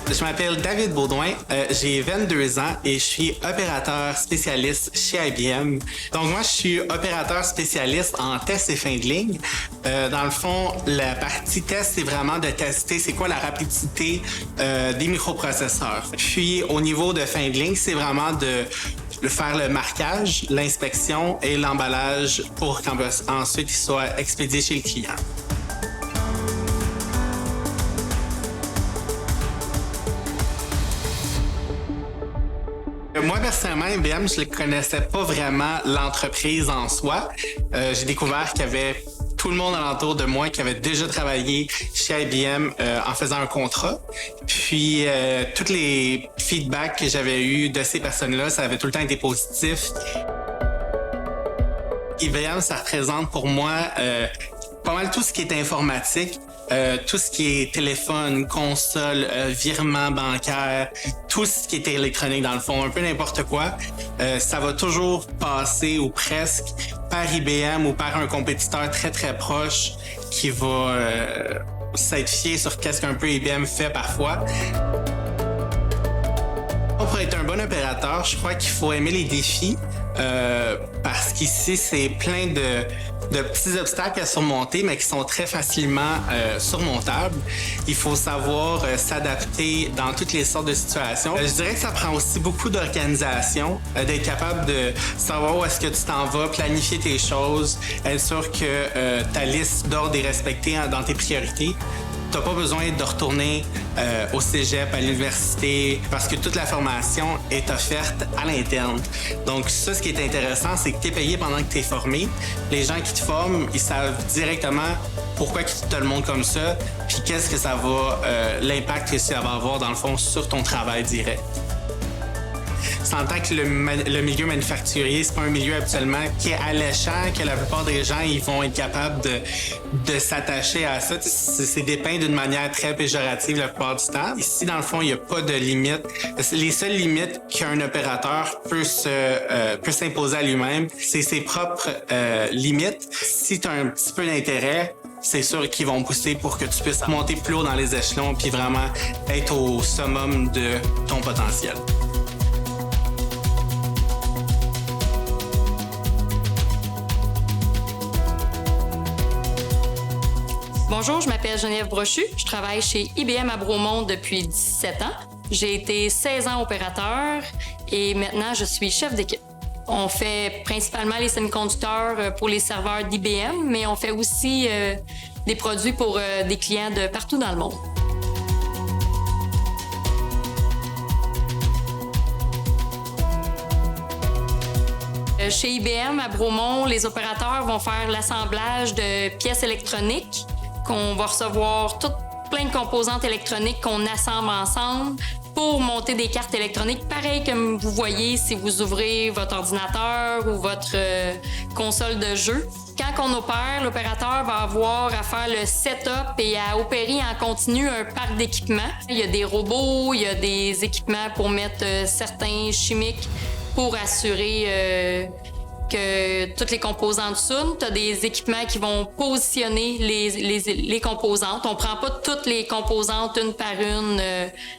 Je m'appelle David Baudouin, j'ai 22 ans et je suis opérateur spécialiste chez IBM. Donc moi, je suis opérateur spécialiste en test et fin de ligne. Dans le fond, la partie test, c'est vraiment de tester c'est quoi la rapidité des microprocesseurs. Puis au niveau de fin de ligne, c'est vraiment de faire le marquage, l'inspection et l'emballage pour qu'ensuite il soit expédié chez le client. Moi, personnellement, IBM, je ne connaissais pas vraiment l'entreprise en soi. J'ai découvert qu'il y avait tout le monde alentour de moi qui avait déjà travaillé chez IBM en faisant un contrat. Puis, tous les feedbacks que j'avais eus de ces personnes-là, ça avait tout le temps été positif. IBM, ça représente pour moi pas mal tout ce qui est informatique. Tout ce qui est téléphone, console, virement bancaire, tout ce qui est électronique dans le fond, un peu n'importe quoi, ça va toujours passer ou presque par IBM ou par un compétiteur très très proche qui va s'être fié sur qu'est-ce qu'un peu IBM fait parfois. Pour être un bon opérateur, je crois qu'il faut aimer les défis parce qu'ici, c'est plein de petits obstacles à surmonter, mais qui sont très facilement surmontables. Il faut savoir s'adapter dans toutes les sortes de situations. Je dirais que ça prend aussi beaucoup d'organisation, d'être capable de savoir où est-ce que tu t'en vas, planifier tes choses, être sûr que ta liste d'ordre est respectée dans tes priorités. Tu n'as pas besoin de retourner au cégep, à l'université, parce que toute la formation est offerte à l'interne. Donc ça, ce qui est intéressant, c'est que tu es payé pendant que tu es formé. Les gens qui te forment, ils savent directement pourquoi tu te le montres comme ça, puis qu'est-ce que ça va, l'impact que ça va avoir dans le fond sur ton travail direct. En tant que le milieu manufacturier, c'est pas un milieu habituellement qui est alléchant, que la plupart des gens ils vont être capables de s'attacher à ça. C'est dépeint d'une manière très péjorative la plupart du temps. Ici, dans le fond, il n'y a pas de limite. Les seules limites qu'un opérateur peut s'imposer à lui-même, c'est ses propres limites. Si tu as un petit peu d'intérêt, c'est sûr qu'ils vont pousser pour que tu puisses monter plus haut dans les échelons puis vraiment être au summum de ton potentiel. Bonjour, je m'appelle Geneviève Brochu. Je travaille chez IBM à Bromont depuis 17 ans. J'ai été 16 ans opérateur et maintenant je suis chef d'équipe. On fait principalement les semi-conducteurs pour les serveurs d'IBM, mais on fait aussi des produits pour des clients de partout dans le monde. Chez IBM à Bromont, les opérateurs vont faire l'assemblage de pièces électroniques qu'on va recevoir plein de composantes électroniques qu'on assemble ensemble pour monter des cartes électroniques, pareil comme vous voyez si vous ouvrez votre ordinateur ou votre console de jeu. Quand on opère, l'opérateur va avoir à faire le setup et à opérer en continu un parc d'équipements. Il y a des robots, il y a des équipements pour mettre certains chimiques pour assurer que toutes les composantes tournent. Tu as des équipements qui vont positionner les composantes. On prend pas toutes les composantes une par une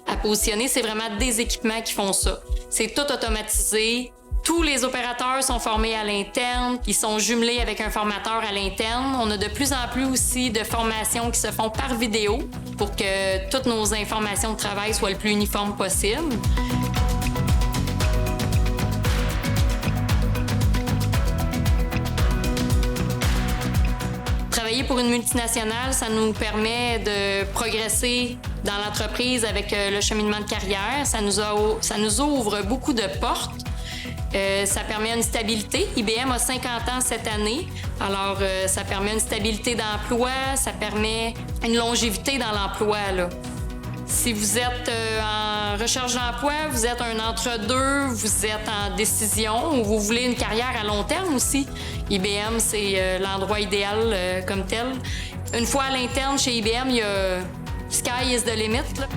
à positionner. C'est vraiment des équipements qui font ça. C'est tout automatisé. Tous les opérateurs sont formés à l'interne. Ils sont jumelés avec un formateur à l'interne. On a de plus en plus aussi de formations qui se font par vidéo pour que toutes nos informations de travail soient le plus uniformes possible. Travailler pour une multinationale, ça nous permet de progresser dans l'entreprise avec le cheminement de carrière. Ça nous ouvre beaucoup de portes. Ça permet une stabilité. IBM a 50 ans cette année, alors ça permet une stabilité d'emploi, ça permet une longévité dans l'emploi, là. Si vous êtes en recherche d'emploi, vous êtes un entre-deux, vous êtes en décision ou vous voulez une carrière à long terme aussi, IBM, c'est l'endroit idéal comme tel. Une fois à l'interne chez IBM, il y a sky is the limit, là.